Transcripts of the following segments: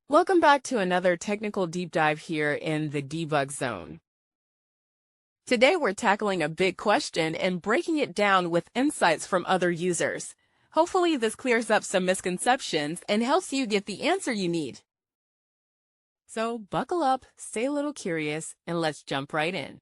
Welcome back to another technical deep dive here in the debug zone. Today we're tackling a big question and breaking it down with insights from other users. Hopefully this clears up some misconceptions and helps you get the answer you need. So buckle up, stay a little curious, and let's jump right in.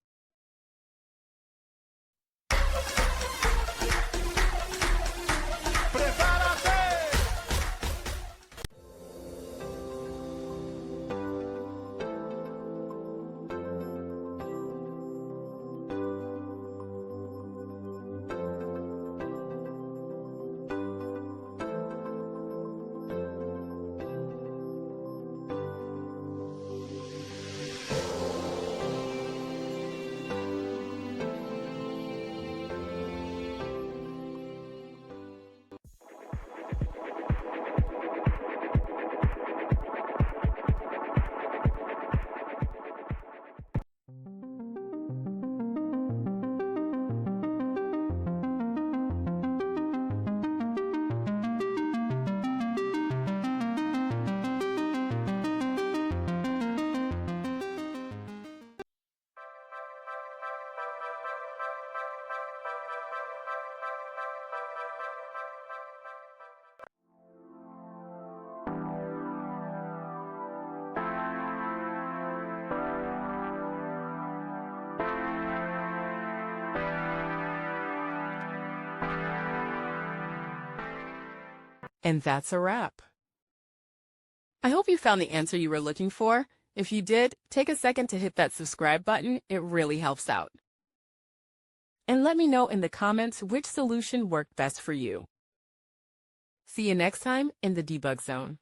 And that's a wrap. I hope you found the answer you were looking for. If you did, take a second to hit that subscribe button. It really helps out. And let me know in the comments which solution worked best for you. See you next time in the debug zone.